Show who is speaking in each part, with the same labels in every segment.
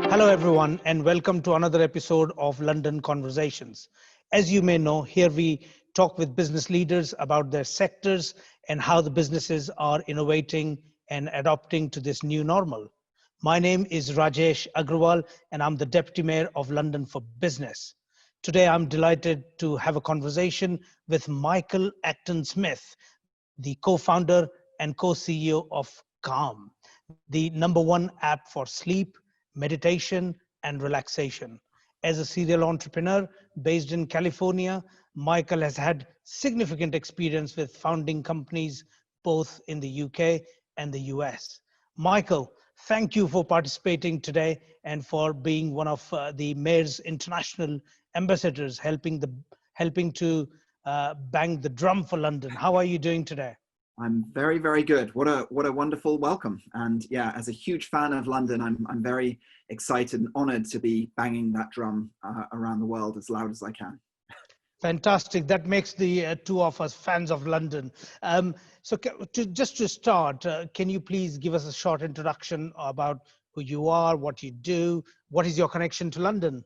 Speaker 1: Hello, everyone, and welcome to another episode of London Conversations. As you may know, here we talk with business leaders about their sectors and how the businesses are innovating and adapting to this new normal. My name is Rajesh Agrawal, and I'm the Deputy Mayor of London for Business. Today, I'm delighted to have a conversation with Michael Acton Smith, the co-founder and co-CEO of Calm, the number one app for sleep, meditation, and relaxation. As a serial entrepreneur based in California, Michael has had significant experience with founding companies both in the UK and the US. Michael, thank you for participating today and for being one of the Mayor's international ambassadors, helping to bang the drum for London. How are you doing today?
Speaker 2: I'm very, very good. What a wonderful welcome. And yeah, as a huge fan of London, I'm very excited and honored to be banging that drum around the world as loud as I can.
Speaker 1: Fantastic. That makes the two of us fans of London. Just to start, can you please give us a short introduction about who you are, what you do, what is your connection to London?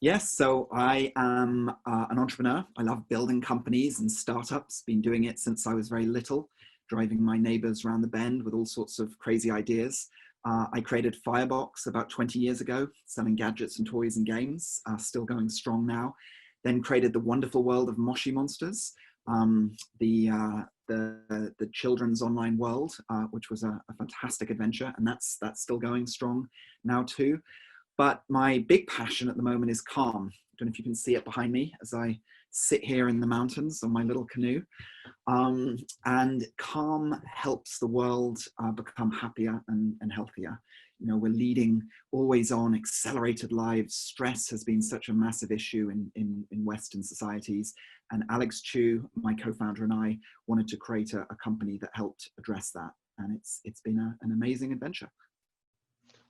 Speaker 2: Yes, so I am an entrepreneur. I love building companies and startups, been doing it since I was very little, driving my neighbors around the bend with all sorts of crazy ideas. I created Firebox about 20 years ago, selling gadgets and toys and games, still going strong now. Then created the wonderful world of Moshi Monsters, the children's online world, which was a fantastic adventure, and that's still going strong now too. But my big passion at the moment is Calm. I don't know if you can see it behind me as I sit here in the mountains on my little canoe. And Calm helps the world become happier and healthier. You know, we're leading always on accelerated lives. Stress has been such a massive issue in Western societies. And Alex Chu, my co-founder, and I wanted to create a company that helped address that. And it's been an amazing adventure.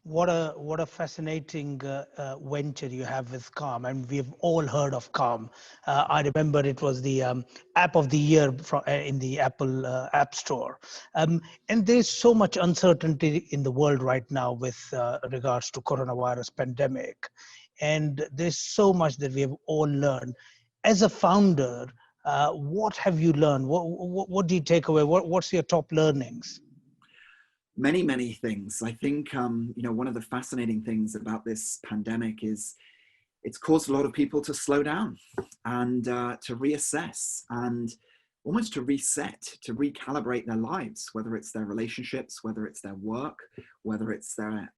Speaker 1: What a fascinating venture you have with Calm, and we've all heard of Calm. I remember it was the app of the year in the Apple App Store. And there's so much uncertainty in the world right now with regards to coronavirus pandemic, and there's so much that we have all learned. As a founder, what have you learned? What do you take away? What's your top learnings?
Speaker 2: Many things. I think, one of the fascinating things about this pandemic is it's caused a lot of people to slow down and to reassess and almost to reset, to recalibrate their lives, whether it's their relationships, whether it's their work, whether it's their,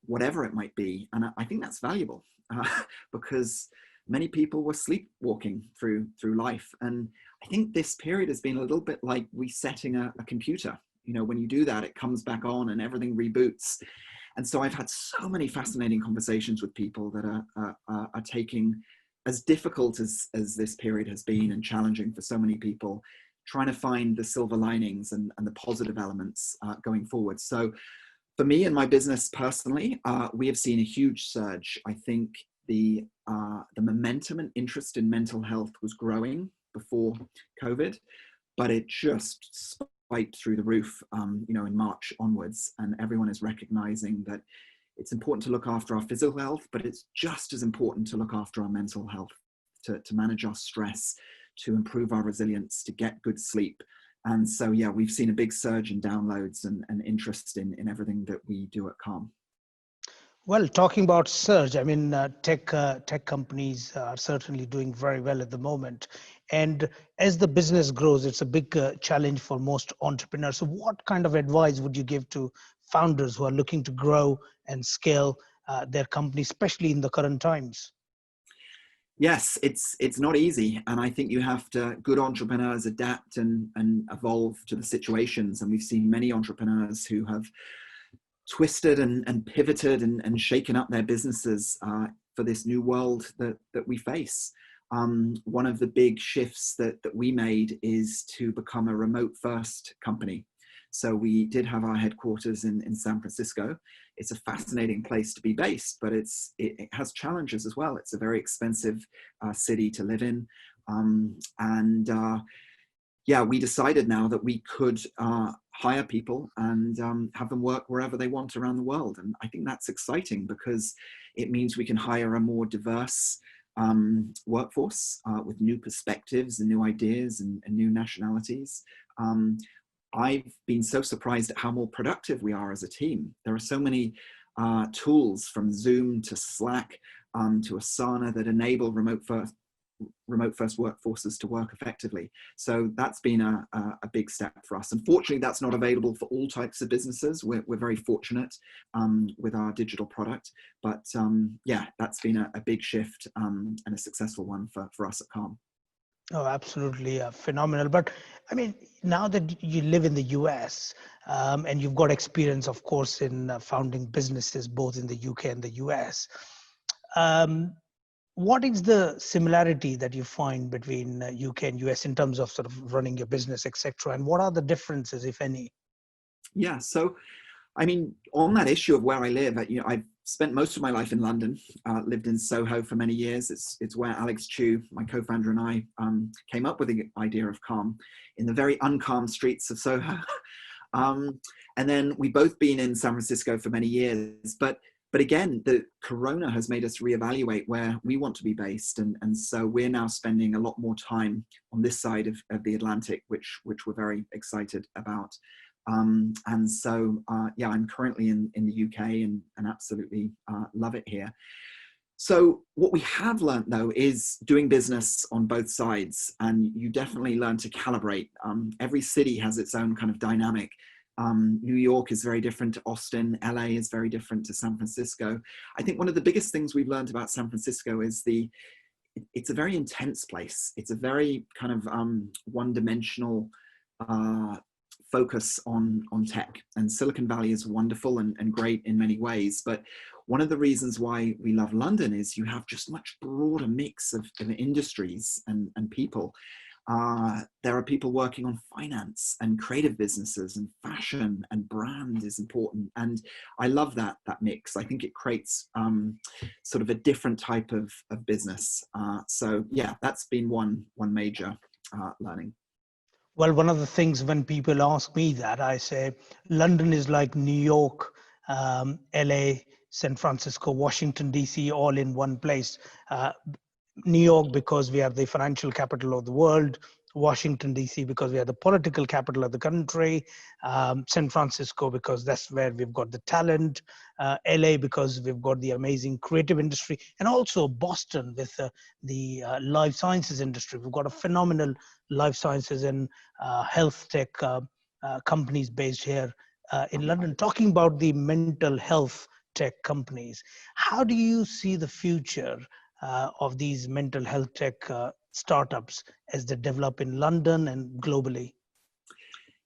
Speaker 2: whatever it might be. And I think that's valuable because many people were sleepwalking through life. And I think this period has been a little bit like resetting a computer. You know, when you do that, it comes back on and everything reboots. And so I've had so many fascinating conversations with people that are taking, as difficult as this period has been and challenging for so many people, trying to find the silver linings and the positive elements going forward. So for me and my business personally, we have seen a huge surge. I think the momentum and interest in mental health was growing before COVID, but it just spiked through the roof, in March onwards, and everyone is recognizing that it's important to look after our physical health, but it's just as important to look after our mental health, to manage our stress, to improve our resilience, to get good sleep. And so, yeah, we've seen a big surge in downloads and interest in everything that we do at Calm.
Speaker 1: Well, talking about surge, I mean, tech companies are certainly doing very well at the moment. And as the business grows, it's a big challenge for most entrepreneurs. So what kind of advice would you give to founders who are looking to grow and scale their company, especially in the current times?
Speaker 2: Yes, it's not easy. And I think you have to, good entrepreneurs adapt and evolve to the situations. And we've seen many entrepreneurs who have twisted and pivoted and shaken up their businesses for this new world that we face. One of the big shifts that we made is to become a remote first company. So we did have our headquarters in San Francisco. It's a fascinating place to be based, but it has challenges as well. It's a very expensive city to live in. yeah, we decided now that we could hire people and have them work wherever they want around the world. And I think that's exciting because it means we can hire a more diverse workforce with new perspectives and new ideas and new nationalities. I've been so surprised at how more productive we are as a team. There are so many tools, from Zoom to Slack to Asana, that enable remote first workforces to work effectively. So that's been a big step for us. Unfortunately, that's not available for all types of businesses. We're very fortunate with our digital product, but yeah, that's been a big shift and a successful one for us at Calm.
Speaker 1: Oh, absolutely phenomenal. But I mean, now that you live in the US and you've got experience, of course, in founding businesses both in the UK and the US, um, what is the similarity that you find between UK and US in terms of sort of running your business, etc.? And what are the differences, if any?
Speaker 2: Yeah, so I mean, on that issue of where I live, I've spent most of my life in London, lived in Soho for many years. It's where Alex Chu, my co-founder, and I came up with the idea of Calm, in the very uncalm streets of Soho. And then we've both been in San Francisco for many years, but again, the Corona has made us reevaluate where we want to be based. And so we're now spending a lot more time on this side of the Atlantic, which we're very excited about. And so, yeah, I'm currently in the UK and absolutely love it here. So what we have learned, though, is doing business on both sides, and you definitely learn to calibrate. Every city has its own kind of dynamic. New York is very different to Austin. LA is very different to San Francisco. I think one of the biggest things we've learned about San Francisco is it's a very intense place. It's a very kind of one-dimensional focus on tech, and Silicon Valley is wonderful and great in many ways. But one of the reasons why we love London is you have just much broader mix of industries and people. There are people working on finance and creative businesses, and fashion and brand is important. And I love that mix. I think it creates sort of a different type of business. So yeah, that's been one major learning.
Speaker 1: Well, one of the things when people ask me that, I say London is like New York, LA, San Francisco, Washington, DC, all in one place. New York because we are the financial capital of the world, Washington, DC because we are the political capital of the country, San Francisco because that's where we've got the talent, LA because we've got the amazing creative industry, and also Boston with the life sciences industry. We've got a phenomenal life sciences and health tech companies based here in London. Talking about the mental health tech companies, how do you see the future of these mental health tech startups as they develop in London and globally?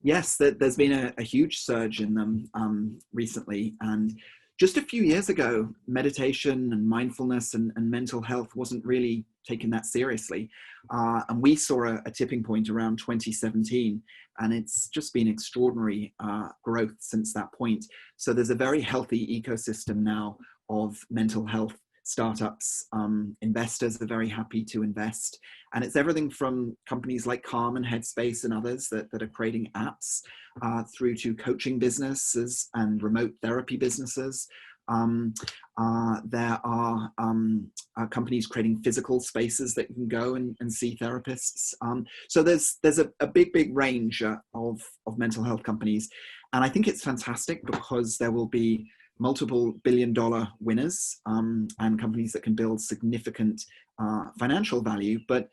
Speaker 2: Yes, there's been a huge surge in them recently. And just a few years ago, meditation and mindfulness and mental health wasn't really taken that seriously. And we saw a tipping point around 2017, and it's just been extraordinary growth since that point. So there's a very healthy ecosystem now of mental health startups. Investors are very happy to invest. And it's everything from companies like Calm and Headspace and others that are creating apps through to coaching businesses and remote therapy businesses. There are companies creating physical spaces that you can go and see therapists. So there's a big range of mental health companies. And I think it's fantastic because there will be multiple billion-dollar winners and companies that can build significant financial value. But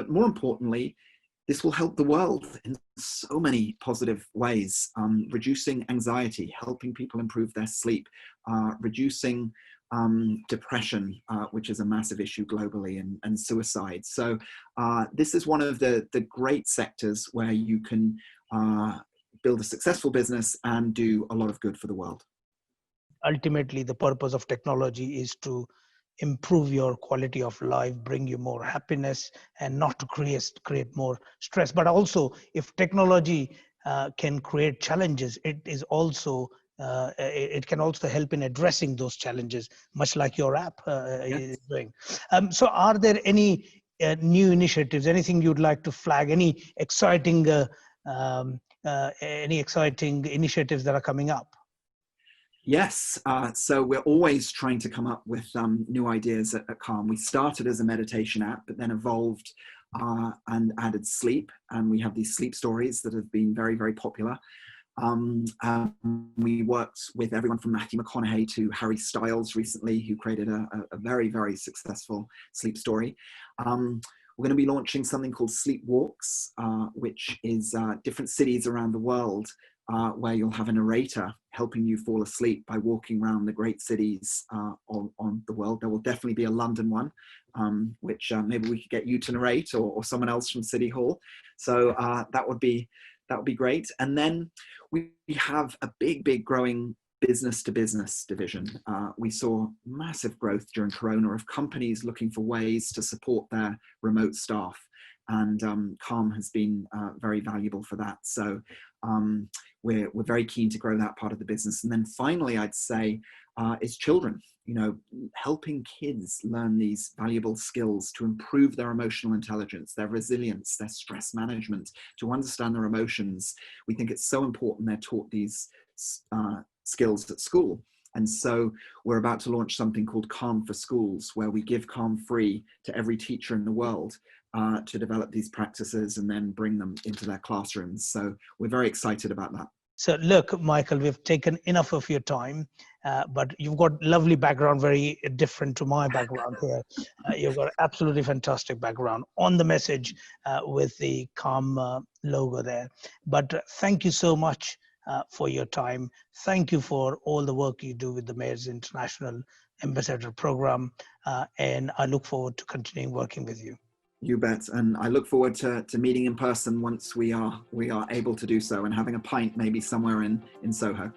Speaker 2: more importantly, this will help the world in so many positive ways, reducing anxiety, helping people improve their sleep, reducing depression, which is a massive issue globally, and suicide. So this is one of the great sectors where you can build a successful business and do a lot of good for the world.
Speaker 1: Ultimately, the purpose of technology is to improve your quality of life, bring you more happiness, and not to create more stress. But also, if technology can create challenges, it can also help in addressing those challenges, much like your app is doing. So are there any new initiatives, anything you'd like to flag, any exciting initiatives that are coming up?
Speaker 2: Yes, so we're always trying to come up with new ideas at Calm. We started as a meditation app, but then evolved and added sleep. And we have these sleep stories that have been very, very popular. We worked with everyone from Matthew McConaughey to Harry Styles recently, who created a very, very successful sleep story. We're going to be launching something called Sleep Walks, which is different cities around the world where you'll have a narrator helping you fall asleep by walking around the great cities on the world. There will definitely be a London one, which maybe we could get you to narrate, or someone else from City Hall. So that would be great. And then we have a big growing business to business division. We saw massive growth during Corona of companies looking for ways to support their remote staff. And Calm has been very valuable for that. So we're very keen to grow that part of the business. And then finally, I'd say is children, helping kids learn these valuable skills to improve their emotional intelligence, their resilience, their stress management, to understand their emotions. We think it's so important they're taught these skills at school. And so we're about to launch something called Calm for Schools, where we give Calm free to every teacher in the world to develop these practices and then bring them into their classrooms. So we're very excited about that.
Speaker 1: So look, Michael, we've taken enough of your time, but you've got lovely background, very different to my background here. You've got absolutely fantastic background on the message with the Calm logo there. But thank you so much for your time. Thank you for all the work you do with the Mayor's International Ambassador Program. And I look forward to continuing working with you.
Speaker 2: You bet. And I look forward to meeting in person once we are able to do so, and having a pint maybe somewhere in Soho.